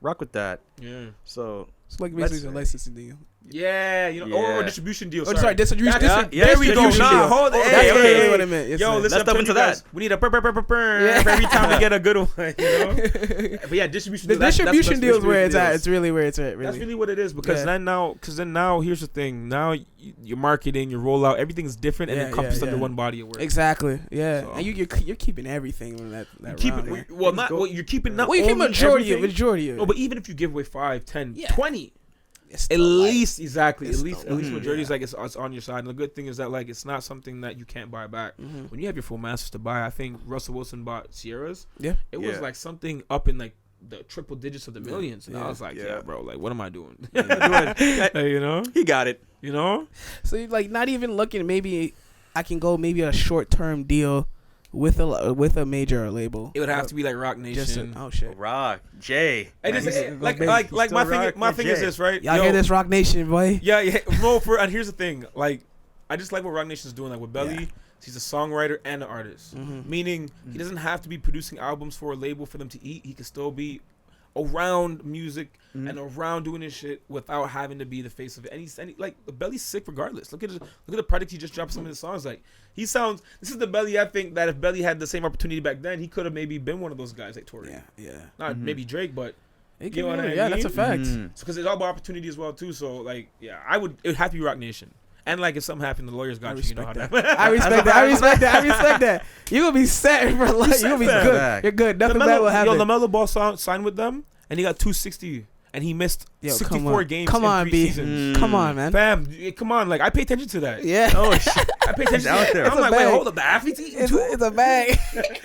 rock with that. Yeah. So it's like basically a licensing deal. Yeah, you know, or distribution deal. Sorry, distribution. There we go. Nah, hold it. That's Hey, what I meant. Yes, yo, listen, let's step into that. We need a every time we get a good one. You know. But yeah, distribution. The distribution deal is where it's at. deals. It's really where it's at. Really. That's really what it is because then now here's the thing. Now your marketing, your rollout, everything's different and encompassed under one body of work. Exactly. Yeah, So. and you're keeping everything in that round. You're keeping not well, you keep only majority of it. No, but even if you give away 5, 10, 20. At least exactly. At least majority is like it's on your side. And the good thing is that like it's not something that you can't buy back. When you have your full masters to buy, I think Russell Wilson bought Sierras. Yeah, it was like something up in like the triple digits of the millions, and I was like, yeah, bro, like what am I doing? You know, he got it. You know, so like not even looking. Maybe I can go a short term deal with a major label. It would have to be like Rock Nation. Oh shit, Rock Jay. Like my thing is this, right? Y'all hear this, Rock Nation, boy? Yeah. No, and here's the thing. Like, I just like what Rock Nation's doing. Like with Belly, he's a songwriter and an artist. Meaning he doesn't have to be producing albums for a label for them to eat. He can still be around music and around doing this shit without having to be the face of it. And he's like Belly's sick regardless. Look at the product he just dropped. Some of his songs, like this is the Belly. I think that if Belly had the same opportunity back then, he could have maybe been one of those guys like Tory. Yeah. Not maybe Drake, but you know what I mean? Yeah, that's a fact. Because it's all about opportunity as well too. So like, yeah, it would have to be Rock Nation. And like if something happened, the lawyers got you. You know how that. I respect that. You gonna be set for life. You gonna be good. You're good. Nothing bad will happen. Yo, LaMelo Ball signed with them, and he got 260, and he missed 64 games. Come on, in 3 B. seasons. Come on, man. Fam, come on. Like I pay attention to that. Yeah. Oh shit. I pay attention to that. I'm like, wait, hold up. The athletes eating too? It's a bag.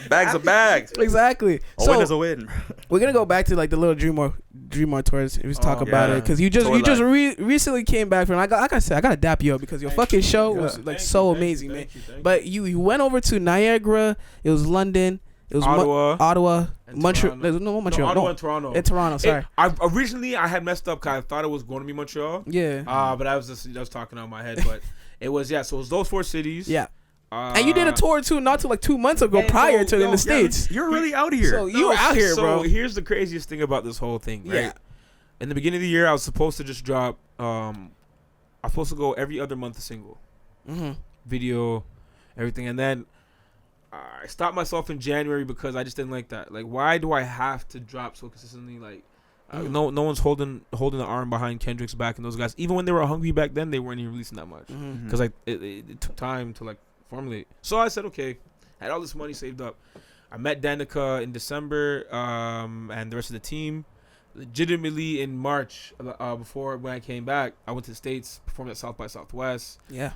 Bags of bags. Exactly. A win is a win. We're gonna go back to like the little Dreammore tours. Let's talk about it because you just recently came back from. Like I said, I gotta dap you up because your fucking show was like so amazing, man. But you went over to Niagara. It was London. It was Ottawa, Montreal. No, Montreal. Ottawa and Toronto. In Toronto, sorry. Originally, I had messed up because I thought it was going to be Montreal. Yeah. But I was talking out of my head. But it was, so it was those 4 cities. Yeah. And you did a tour too, not to like 2 months ago prior to in the States. You're really out here. So you were out here, bro. So here's the craziest thing about this whole thing, right? Yeah. In the beginning of the year, I was supposed to just drop, I was supposed to go every other month a single. Video, everything. And then I stopped myself in January because I just didn't like that. Like, why do I have to drop so consistently? Like, no one's holding the arm behind Kendrick's back and those guys. Even when they were hungry back then, they weren't even releasing that much because like it took time to like formulate. So I said, okay, I had all this money saved up. I met Danica in December and the rest of the team. Legitimately in March, before when I came back, I went to the States, performed at South by Southwest. Yeah.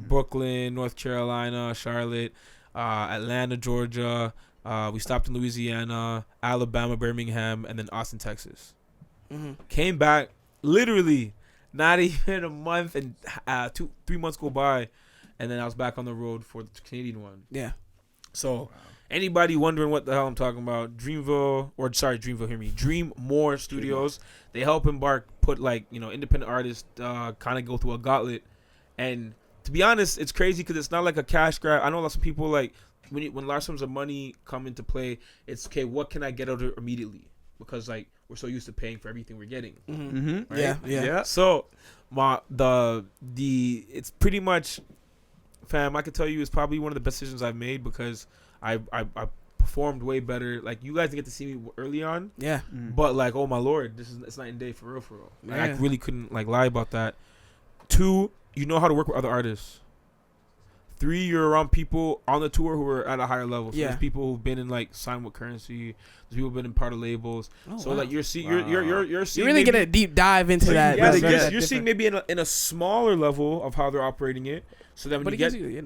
Brooklyn, North Carolina, Charlotte, Atlanta, Georgia. We stopped in Louisiana, Alabama, Birmingham, and then Austin, Texas. Came back, literally, not even a month, and 3 months go by, and then I was back on the road for the Canadian one. Yeah. So, anybody wondering what the hell I'm talking about? Dreamville, hear me. Dreammore Studios. They help put like independent artists kind of go through a gauntlet, and to be honest, it's crazy because it's not like a cash grab. I know lots of people like. When large sums of money come into play, it's okay. What can I get out of it immediately? Because like we're so used to paying for everything we're getting. Right? Yeah. So, it's pretty much, fam. I could tell you it's probably one of the best decisions I've made because I performed way better. Like you guys didn't get to see me early on. Yeah. But like, oh my lord, it's night and day for real. Like, I really couldn't like lie about that. 2, you know how to work with other artists. 3, you're around people on the tour who are at a higher level. So there's people who've been in like signed with Currency. There's people who've been in part of labels. Like you're seeing, you're seeing. You really get a deep dive into that. Yeah, you're seeing maybe in a smaller level of how they're operating it. So then when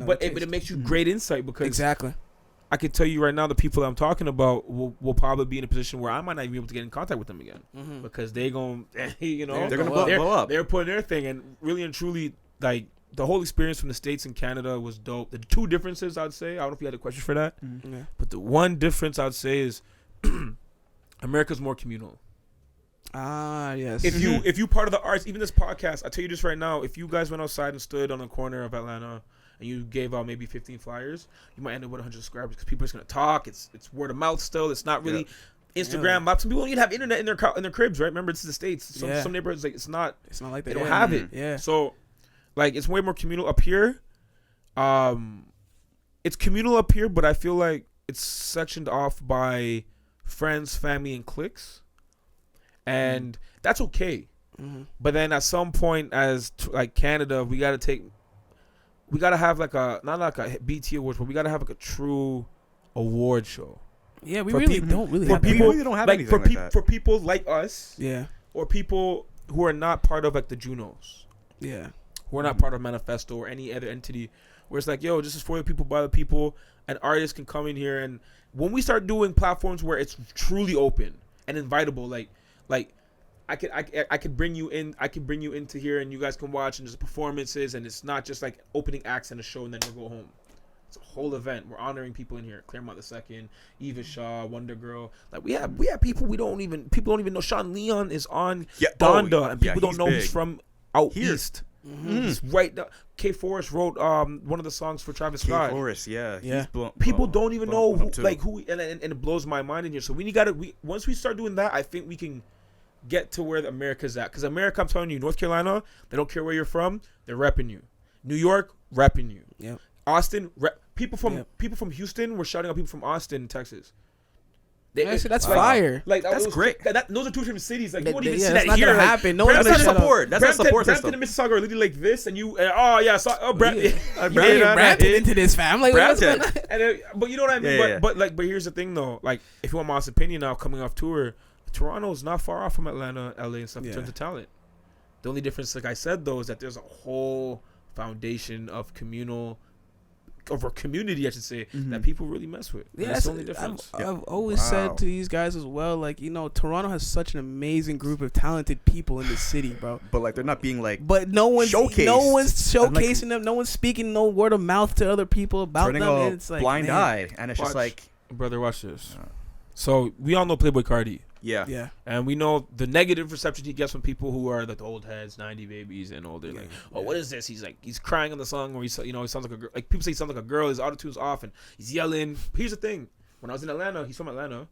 but it makes you great insight because exactly. I can tell you right now, the people that I'm talking about will probably be in a position where I might not even be able to get in contact with them again because they're gonna blow up. They're putting their thing, and really and truly, like. The whole experience from the States and Canada was dope. The 2 differences, I'd say, I don't know if you had a question for that, but the one difference I'd say is America's more communal. Ah, yes. If you part of the arts, even this podcast, I tell you this right now, if you guys went outside and stood on the corner of Atlanta and you gave out maybe 15 flyers, you might end up with 100 subscribers because people are just gonna talk. It's word of mouth still. It's not really Instagram. Some people don't even have internet in their cribs, right? Remember, it's the States. Some neighborhoods like it's not like that. They don't have it. Yeah. So like it's way more communal up here. It's communal up here, but I feel like it's sectioned off by friends, family, and cliques. And that's okay. Mm-hmm. But then at some point, as like Canada, we gotta have like not like a BT Awards, but we gotta have like a true award show. Yeah, we really don't really have people. We really don't have anything like that. For people like us. Yeah. Or people who are not part of like the Junos. Yeah. Who are not part of Manifesto or any other entity. Where it's like, yo, this is for the people, by the people, and artists can come in here. And when we start doing platforms where it's truly open and invitable, like I could bring you into here and you guys can watch and there's performances and it's not just like opening acts and a show and then you'll go home. It's a whole event. We're honoring people in here. Claremont II, Eva Shaw, Wonder Girl. Like we have people people don't even know. Sean Leon is on Donda and people don't know he's from out east. Mm-hmm. He's right down. K Forest wrote one of the songs for Travis Scott. K Forest, yeah. People don't even know who and it blows my mind in here. So once we start doing that, I think we can get to where America's at. Because America, I'm telling you, North Carolina, they don't care where you're from, they're repping you. New York, repping you. Yep. Austin, people from Houston were shouting out people from Austin, Texas. That's fire. Like that's great. Those are two different cities. Like you won't even see that's that not here. Gonna like, happen. No that's not support. That's not support Brampton system. and Mississauga are literally like this, and you. Brampton into this family. Brampton. But you know what I mean. Yeah. But here's the thing though. Like if you want my honest opinion now, coming off tour, Toronto is not far off from Atlanta, LA, and stuff in terms of talent. The only difference, like I said though, is that there's a whole foundation of a community, I should say, that people really mess with. Yeah, that's the only difference. I've always said to these guys as well, like, you know, Toronto has such an amazing group of talented people in the city, bro. But like they're not being like, but no one's showcasing like, them. No one's speaking no word of mouth to other people about them. Turning It's like blind eye, and it's just like, brother, watch this. So we all know Playboy Cardi. Yeah. And we know the negative reception he gets from people who are like the old heads, 90 babies and older. Like, what is this? He's crying on the song where he sounds like a girl. Like people say he sounds like a girl. His auto-tune's off and he's yelling. Here's the thing: when I was in Atlanta, he's from Atlanta.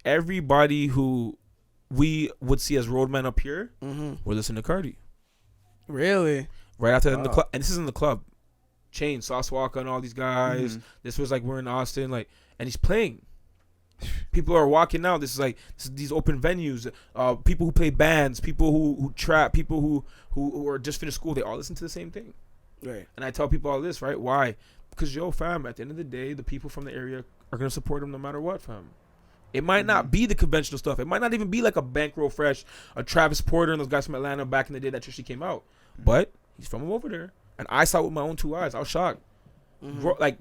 Everybody who we would see as roadman up here, were listening to Cardi. Really? Right after in the club, and this is in the club. Chain, Sauce Walker, and all these guys. This was like we're in Austin, like, and he's playing. People are walking out. This is these open venues. People who play bands, people who trap, people who are just finished school. They all listen to the same thing. Right. And I tell people all this, right? Why? Because fam, at the end of the day, the people from the area are gonna support them no matter what, fam. It might not be the conventional stuff. It might not even be like a Bankroll Fresh, a Travis Porter, and those guys from Atlanta back in the day that Trishy came out. But he's from over there, and I saw it with my own two eyes. I was shocked. Like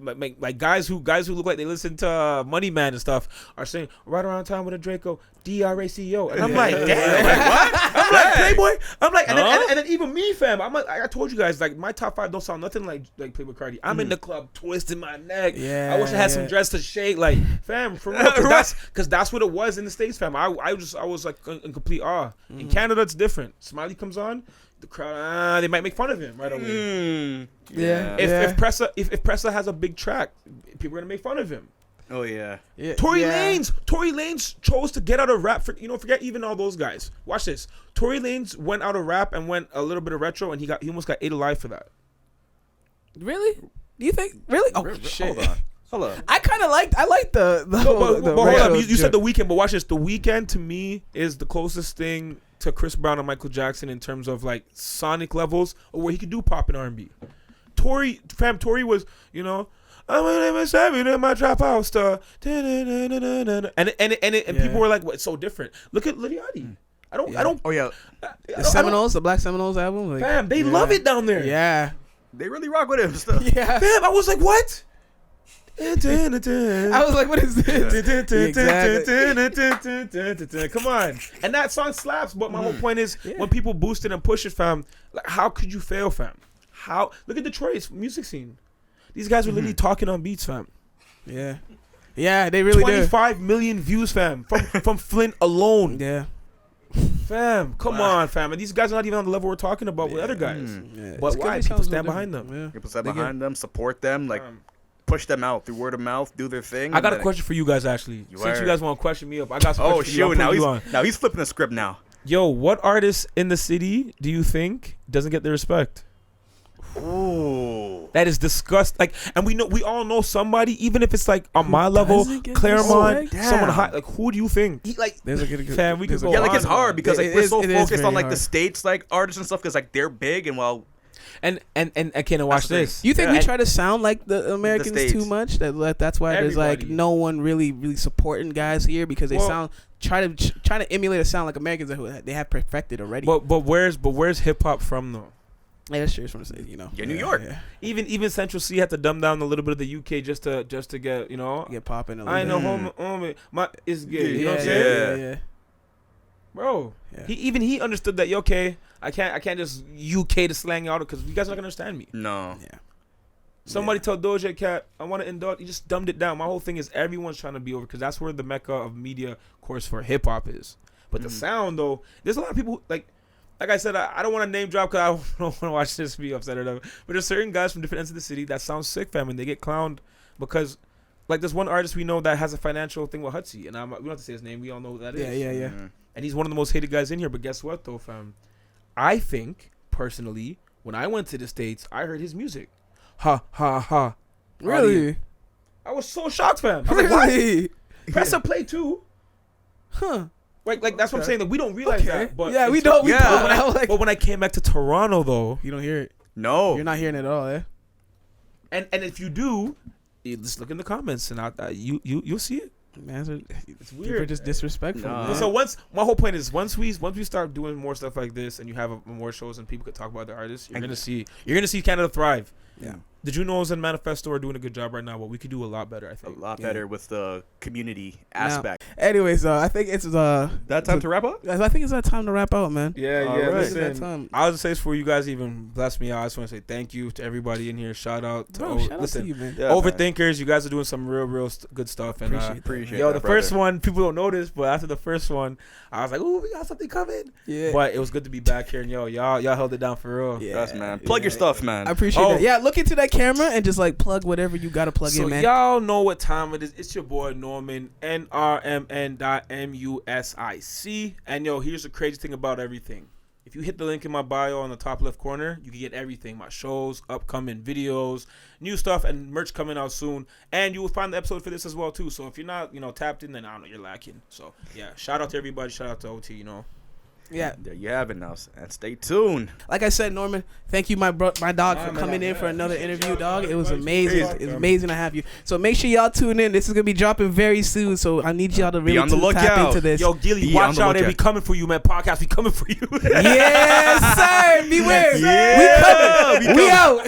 guys who look like they listen to Money Man and stuff are saying right around time with a Draco, DRACO, and I'm like, damn, like, what? I'm like Playboy. I'm like, and then even me, fam. I'm like, I told you guys, like my top 5 don't sound nothing like Playboy Cardi. I'm in the club twisting my neck. I wish I had some dress to shake, like, fam, for real, because that's what it was in the States, fam. I was like in complete awe. In Canada, it's different. Smiley comes on. The crowd, they might make fun of him right away. If Pressa has a big track, people are gonna make fun of him. Oh yeah. Tory Lanez chose to get out of rap. Forget even all those guys. Watch this. Tory Lanez went out of rap and went a little bit of retro, and he almost got ate alive for that. Really? Do you think? Really? Oh shit. Hold on. I like the hold up. You said The Weeknd, but watch this. The Weeknd to me is the closest thing to Chris Brown and Michael Jackson in terms of like sonic levels or where he could do pop and R&B. Tory was, I'm gonna stab you in my trap house, and people were like, "What? It's so different." Look at Lil Yachty. I don't. Oh yeah. The Seminoles, the Black Seminoles album. Like, fam, they love it down there. Yeah. They really rock with him stuff. Yeah. Fam, I was like, what? I was like, what is this? Exactly. Come on. And that song slaps, but my whole point is when people boost it and push it, fam, like, how could you fail, fam? Look at Detroit's music scene. These guys were literally talking on beats, fam. Yeah. Yeah, they really 25 million views, fam, from Flint alone. Yeah. Fam, come on, fam. And these guys are not even on the level we're talking about with other guys. But why? People stand behind them. Yeah. People stand behind them, support them, like push them out through word of mouth, do their thing. I got a question for you guys, actually. Since you guys want to question me up, I got some questions for you. Now he's flipping the script now. Yo, what artist in the city do you think doesn't get the respect? Ooh, that is disgusting. Like, and we all know somebody, even if it's like on my level, Claremont, someone high. Like, who do you think? Fam, we can go. Yeah, like it's hard because like we're so focused on like the states, like artists and stuff, because like they're big and well. And can't watch this. You think we try to sound like the Americans too much? That's why there's like no one really supporting guys here because they trying to emulate a sound like Americans that they have perfected already. But where's hip hop from though? Yeah, that's true. From the state, you know. Yeah, New York. Yeah. Even Central C had to dumb down a little bit of the UK just to get get popping. I know homie, it's gay. You know what I'm saying? Yeah. Bro, he understood that. Okay, I can't just UK to slang out because you guys are not gonna understand me. No. Yeah. Somebody tell Doja Cat, I want to indulge. He just dumbed it down. My whole thing is everyone's trying to be over because that's where the mecca of media course for hip hop is. But the sound though, there's a lot of people like I said, I don't want to name drop because I don't want to watch this be upset or whatever. But there's certain guys from different ends of the city that sound sick, fam, and they get clowned because, like, there's one artist we know that has a financial thing with Hutsy, and we don't have to say his name. We all know who that is. Yeah. And he's one of the most hated guys in here. But guess what, though, fam? I think, personally, when I went to the States, I heard his music. Ha, ha, ha. Really? I was so shocked, fam. I was like, what? Press a play, too. Huh. Like that's what I'm saying. That we don't realize that. But yeah, we don't. But when I came back to Toronto, though, you don't hear it. No, you're not hearing it at all. Eh? And if you do, you just look in the comments and you'll see it. Man, it's weird. People are just disrespectful. No. So my whole point is once we start doing more stuff like this and you have more shows and people could talk about their artists, you're gonna see Canada thrive. Yeah. Did you know us and Manifesto are doing a good job right now? But we could do a lot better, I think. A lot better with the community aspect. Now, anyways, I think it's that time to wrap up. I think it's that time to wrap out, man. Yeah. Right. Listen, I was gonna say for you guys even bless me out. I just want to say thank you to everybody in here. Shout out to out to you, man. Yeah, Overthinkers. You guys are doing some real good stuff. And appreciate yo, the first one people don't notice, but after the first one, I was like, "Ooh, we got something coming." Yeah. But it was good to be back here, and y'all held it down for real. Yeah, yes, man. Plug your stuff, man. I appreciate that. Yeah, look into that camera and just like plug whatever you gotta plug in, man. So y'all know what time it is. It's your boy Norman, Nrmn.music. And yo, here's the crazy thing about everything. If you hit the link in my bio on the top left corner, you can get everything. My shows, upcoming videos, new stuff, and merch coming out soon. And you will find the episode for this as well, too. So if you're not, tapped in, then I don't know, you're lacking. So, yeah, shout out to everybody. Shout out to OT, Yeah, there you have it now, and stay tuned. Like I said, Norman, thank you, my dog, for coming in for another interview, dog. It was amazing. It was amazing to have you. So make sure y'all tune in. This is gonna be dropping very soon. So I need y'all to really tap into this. Yo, Gilly, watch out! They be coming for you, man. Podcast be coming for you. Yes, sir. Beware. Yeah. We coming. We out.